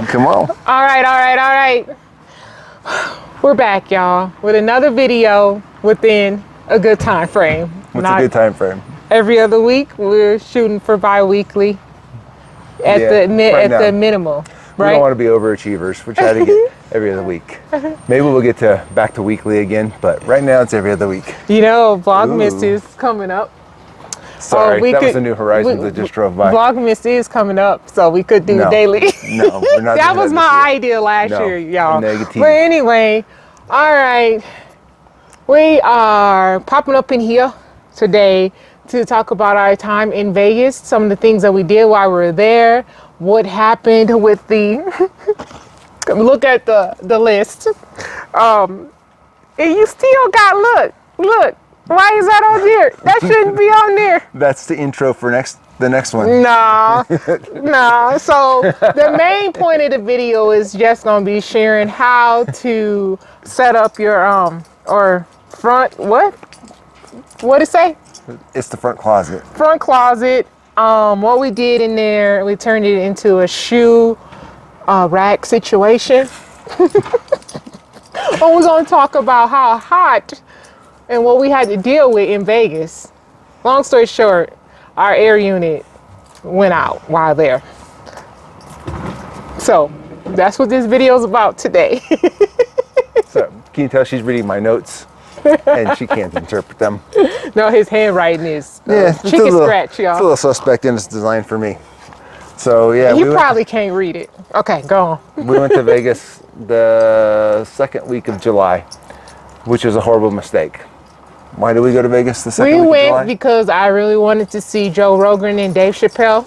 Come on. All right. We're back, y'all, with another video within a good time frame. What's a good time frame? Every other week. We're shooting for bi-weekly at the minimum. We Right? don't want to be overachievers. We try to get every other week. Maybe we'll get back to weekly again, but right now it's every other week. You know, Vlogmas is coming up. Sorry, that was the New Horizons that just drove by. Vlogmas is coming up, so we could do daily. No, we're not. That was my idea last year, y'all. Negative. But anyway, all right. We are popping up in here today to talk about our time in Vegas, some of the things that we did while we were there, what happened with the, look at the list. And you still got, look. Why is that on there? That shouldn't be on there. That's the intro for the next one. No. So the main point of the video is just gonna be sharing how to set up your or front what it say? It's the front closet. Front closet. What we did in there, we turned it into a shoe rack situation. And we're gonna talk about how hot and what we had to deal with in Vegas. Long story short, our air unit went out while there. So that's what this video is about today. So can you tell she's reading my notes and she can't interpret them? No, his handwriting is chicken scratch, y'all. It's a little suspect in its design for me. So yeah, you probably can't read it. Okay, go on. We went to Vegas the second week of July, which was a horrible mistake. Why did we go to Vegas the second week of July? We went because I really wanted to see Joe Rogan and Dave Chapelle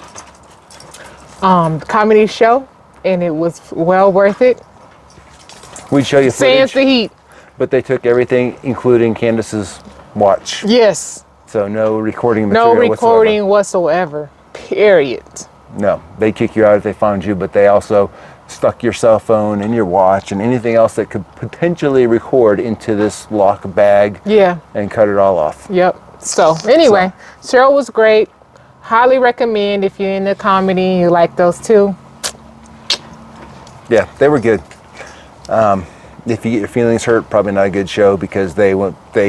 comedy show, and it was well worth it. We'd show you footage, sans the heat. But they took everything, including Candace's watch. Yes. So no recording material No recording whatsoever. Period. No, they kick you out if they found you, but they also stuck your cell phone and your watch and anything else that could potentially record into this lock bag. Yeah. And cut it all off. Yep. So anyway, show was great. Highly recommend if you're into comedy and you like those two. Yeah, they were good. If you get your feelings hurt, probably not a good show because they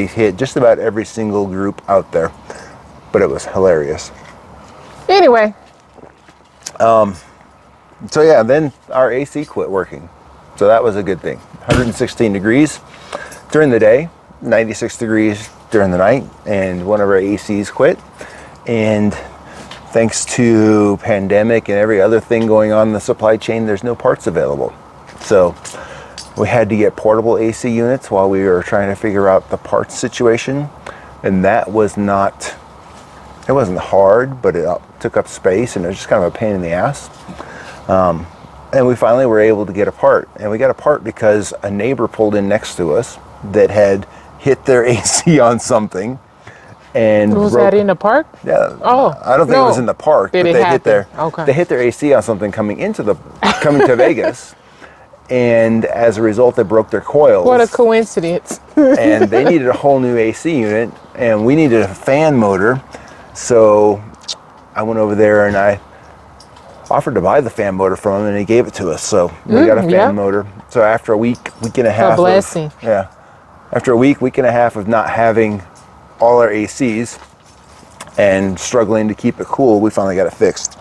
hit just about every single group out there, but it was hilarious. Anyway. So yeah, then our AC quit working. So that was a good thing. 116 degrees during the day, 96 degrees during the night, and one of our ACs quit. And thanks to pandemic and every other thing going on in the supply chain, there's no parts available. So we had to get portable AC units while we were trying to figure out the parts situation. And that was it wasn't hard, but it took up space and it was just kind of a pain in the ass. And we finally were able to get a part. And we got a part because a neighbor pulled in next to us that had hit their AC on something. And was that in the park? Yeah. Oh. I don't think it was in the park, but they hit their AC on something coming to Vegas. And as a result, they broke their coils. What a coincidence. And they needed a whole new AC unit, and we needed a fan motor. So I went over there and I offered to buy the fan motor from him, and he gave it to us. So we got a fan motor. So after a week and a half. A blessing. After a week and a half of not having all our ACs and struggling to keep it cool, we finally got it fixed.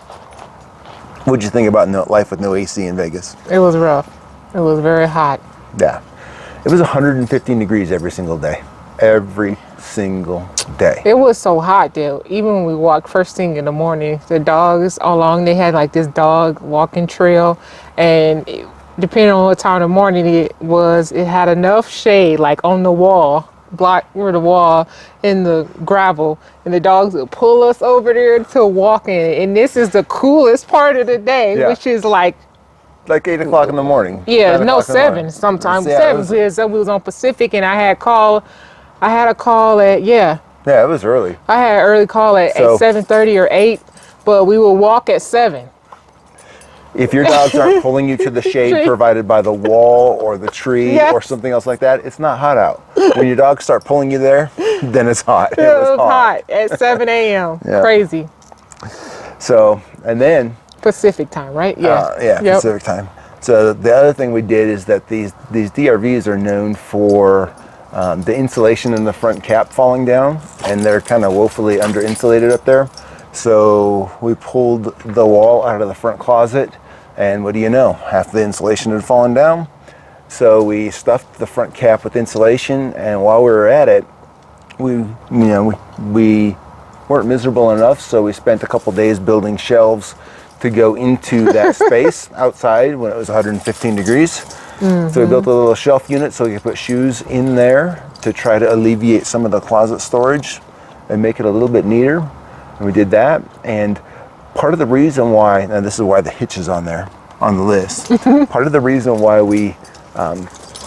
What'd you think about life with no AC in Vegas? It was rough. It was very hot. Yeah. It was 115 degrees every single day. Every single day. It was so hot there. Even when we walked first thing in the morning, the dogs along, they had like this dog walking trail, and depending on what time of the morning it was, it had enough shade like on the wall, block where the wall in the gravel, and the dogs would pull us over there to walk in it. And this is the coolest part of the day, which is like 8 o'clock in the morning. Yeah, no, 7 sometimes. 7 because we was on Pacific, and I had a call at Yeah, it was early. I had an early call at 7:30 or 8, but we would walk at 7. If your dogs aren't pulling you to the shade provided by the wall or the tree or something else like that, it's not hot out. When your dogs start pulling you there, then it's hot. It was hot at 7 a.m. Crazy. So, and then Pacific time, right? Yeah. Yeah, Yep. Pacific time. So the other thing we did is that these DRVs are known for the insulation in the front cap falling down, and they're kind of woefully under insulated up there. So we pulled the wall out of the front closet, and what do you know? Half the insulation had fallen down. So we stuffed the front cap with insulation, and while we were at it, we weren't miserable enough, so we spent a couple days building shelves to go into that space outside when it was 115 degrees. So we built a little shelf unit so we could put shoes in there to try to alleviate some of the closet storage and make it a little bit neater. And we did that. And part of the reason why, and this is why the hitch is on there on the list, part of the reason why we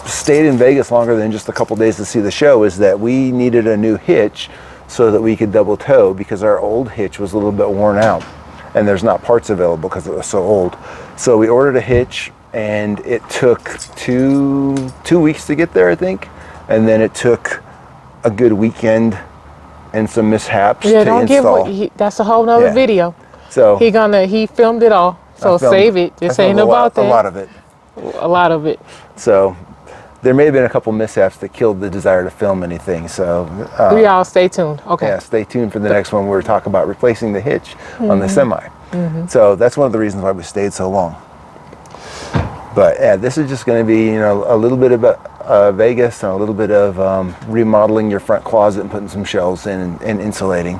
stayed in Vegas longer than just a couple days to see the show is that we needed a new hitch so that we could double tow, because our old hitch was a little bit worn out and there's not parts available because it was so old. So we ordered a hitch, and it took two weeks to get there, I think. And then it took a good weekend and some mishaps to install. That's a whole nother video. So he filmed it all. So save it. This ain't about that. A lot of it. A lot of it. So there may have been a couple mishaps that killed the desire to film anything. So we all stay tuned. Okay. Yeah, stay tuned for the next one. We're talking about replacing the hitch on the semi. So that's one of the reasons why we stayed so long. But yeah, this is just going to be, a little bit about Vegas and a little bit of remodeling your front closet and putting some shelves in and insulating.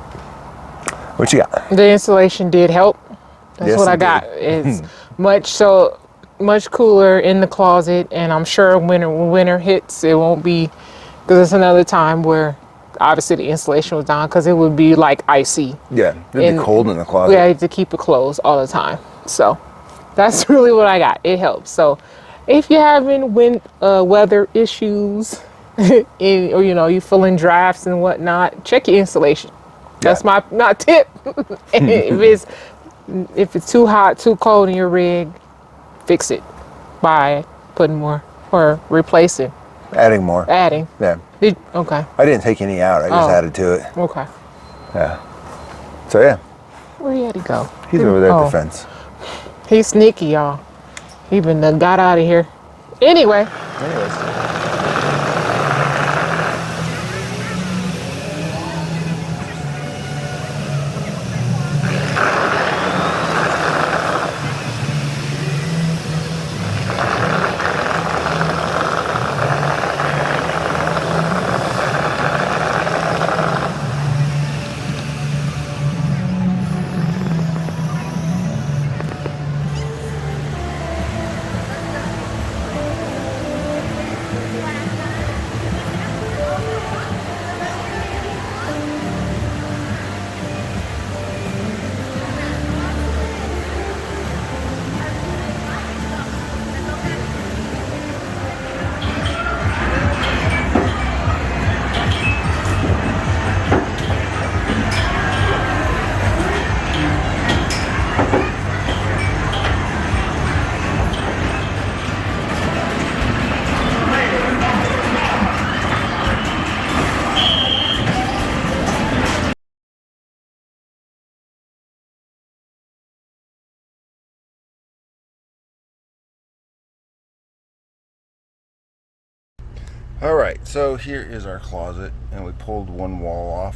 What you got? The insulation did help. That's what I got. It's much cooler in the closet, and I'm sure when winter hits, it won't be, because it's another time where obviously the insulation was down, because it would be like icy. Yeah, it'd be cold in the closet. We had to keep it closed all the time. So that's really what I got. It helps. So if you're having weather issues or you feeling drafts and whatnot, check your insulation. That's my tip. If it's too hot, too cold in your rig, fix it by putting more or replacing. Adding more. Yeah. Okay. I didn't take any out. I just added to it. Okay. Yeah. So yeah. Where did he go? He's over there at the fence. He's sneaky, y'all. He been got out of here. Anyways. All right, so here is our closet, and we pulled one wall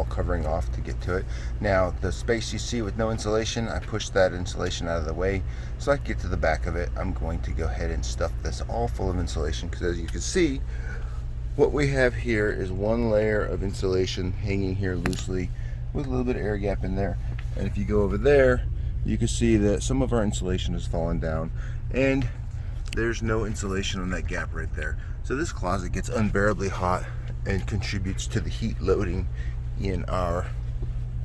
covering off to get to it. Now, the space you see with no insulation, I pushed that insulation out of the way so I can get to the back of it. I'm going to go ahead and stuff this all full of insulation, because as you can see, what we have here is one layer of insulation hanging here loosely with a little bit of air gap in there. And if you go over there, you can see that some of our insulation has fallen down, and there's no insulation on that gap right there. So this closet gets unbearably hot and contributes to the heat loading in our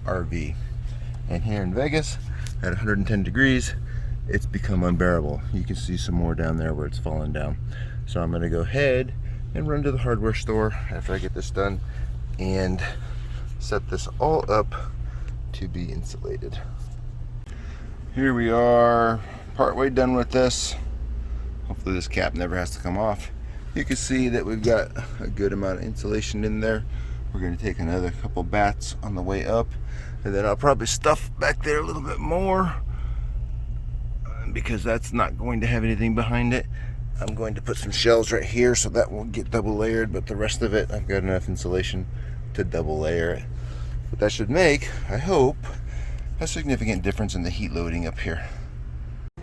RV. And here in Vegas, at 110 degrees, it's become unbearable. You can see some more down there where it's fallen down. So I'm gonna go ahead and run to the hardware store after I get this done and set this all up to be insulated. Here we are, partway done with this. Hopefully this cap never has to come off. You can see that we've got a good amount of insulation in there. We're going to take another couple bats on the way up, and then I'll probably stuff back there a little bit more, because that's not going to have anything behind it. I'm going to put some shelves right here so that won't get double layered, but the rest of it, I've got enough insulation to double layer it. But that should make, I hope, a significant difference in the heat loading up here.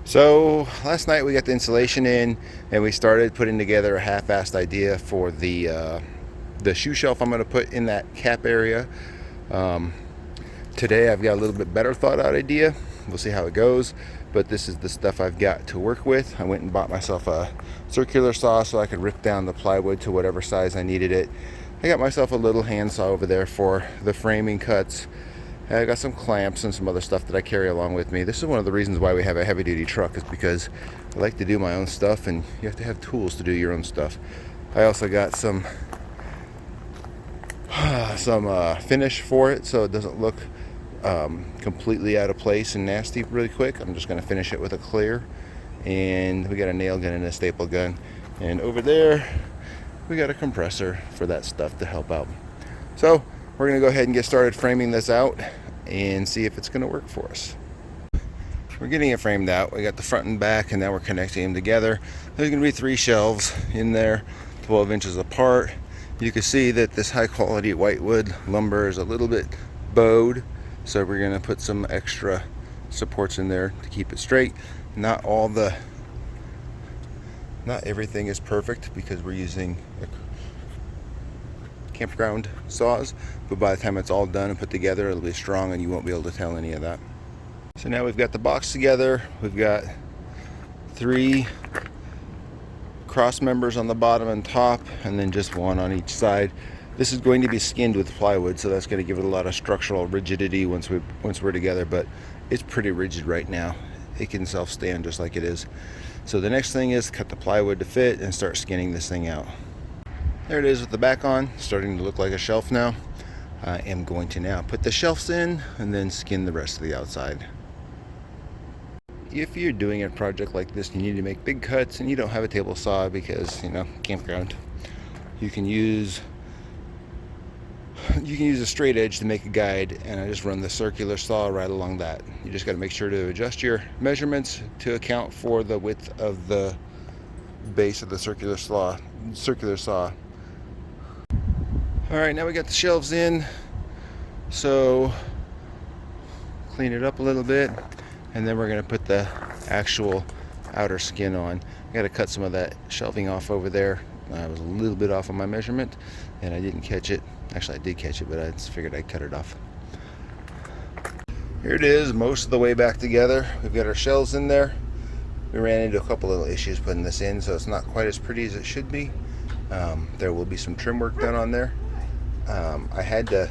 So last night we got the insulation in and we started putting together a half-assed idea for the shoe shelf I'm going to put in that cap area. Today I've got a little bit better thought out idea. We'll see how it goes, but this is the stuff I've got to work with. I went and bought myself a circular saw so I could rip down the plywood to whatever size I needed it. I got myself a little hand saw over there for the framing cuts. I got some clamps and some other stuff that I carry along with me. This is one of the reasons why we have a heavy duty truck, is because I like to do my own stuff and you have to have tools to do your own stuff. I also got some finish for it so it doesn't look completely out of place and nasty really quick. I'm just going to finish it with a clear, and we got a nail gun and a staple gun, and over there we got a compressor for that stuff to help out. So we're going to go ahead and get started framing this out and see if it's going to work for us. We're getting it framed out. We got the front and back, and now we're connecting them together. There's going to be 3 shelves in there, 12 inches apart. You can see that this high quality whitewood lumber is a little bit bowed, so we're going to put some extra supports in there to keep it straight. Not everything is perfect because we're using campground saws, but by the time it's all done and put together, it'll be strong and you won't be able to tell any of that. So now we've got the box together. We've got 3 cross members on the bottom and top, and then just 1 on each side. This is going to be skinned with plywood, so that's going to give it a lot of structural rigidity once we're together, but it's pretty rigid right now. It can self-stand just like it is. So the next thing is cut the plywood to fit and start skinning this thing out. There it is with the back on, starting to look like a shelf now. I am going to now put the shelves in and then skin the rest of the outside. If you're doing a project like this, you need to make big cuts and you don't have a table saw because, you know, campground. You can use a straight edge to make a guide, and I just run the circular saw right along that. You just got to make sure to adjust your measurements to account for the width of the base of the circular saw. All right, now we got the shelves in, so clean it up a little bit, and then we're going to put the actual outer skin on. I got to cut some of that shelving off over there. I was a little bit off on my measurement and I didn't catch it. Actually, I did catch it, but I just figured I'd cut it off. Here it is, most of the way back together. We've got our shelves in there. We ran into a couple little issues putting this in, so it's not quite as pretty as it should be. There will be some trim work done on there. I had to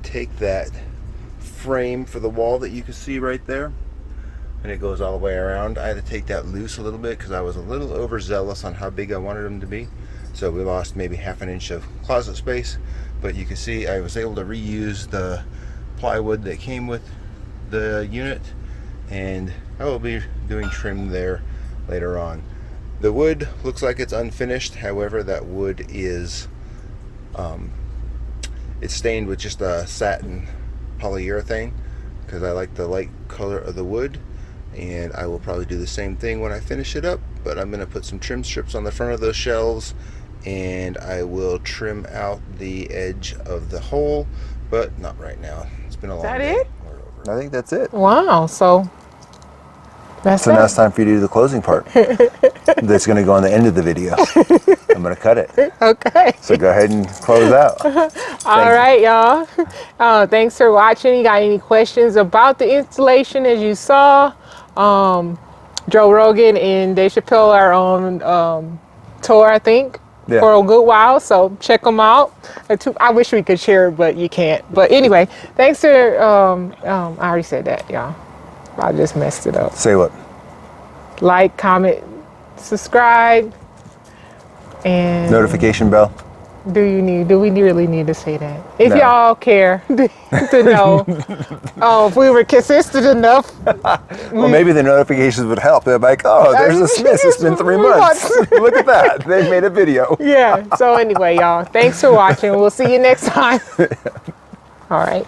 take that frame for the wall that you can see right there, and it goes all the way around. I had to take that loose a little bit because I was a little overzealous on how big I wanted them to be. So we lost maybe ½ an inch of closet space, but you can see I was able to reuse the plywood that came with the unit, and I will be doing trim there later on. The wood looks like it's unfinished. However, that wood is it's stained with just a satin polyurethane because I like the light color of the wood, and I will probably do the same thing when I finish it up. But I'm going to put some trim strips on the front of those shelves, and I will trim out the edge of the hole, but not right now. It's been a long day. Is that it? I think that's it. Wow, so that's So now it's time for you to do the closing part. That's going to go on the end of the video. I'm going to cut it. Okay. So go ahead and close out. All right, y'all. Thanks for watching. You got any questions about the installation? As you saw, Joe Rogan and Dave Chapelle are on tour, I think, for a good while. So check them out. I wish we could share it, but you can't. But anyway, thanks for, I already said that, y'all. I just messed it up. Say what? Like, comment, subscribe, and Notification bell. do we really need to say that? If No. y'all care to know, if we were consistent enough. Well, maybe the notifications would help. They're like, oh, there's a Smith. It's been 3 months. Look at that. They made a video. Yeah. So anyway, y'all, thanks for watching. We'll see you next time. All right.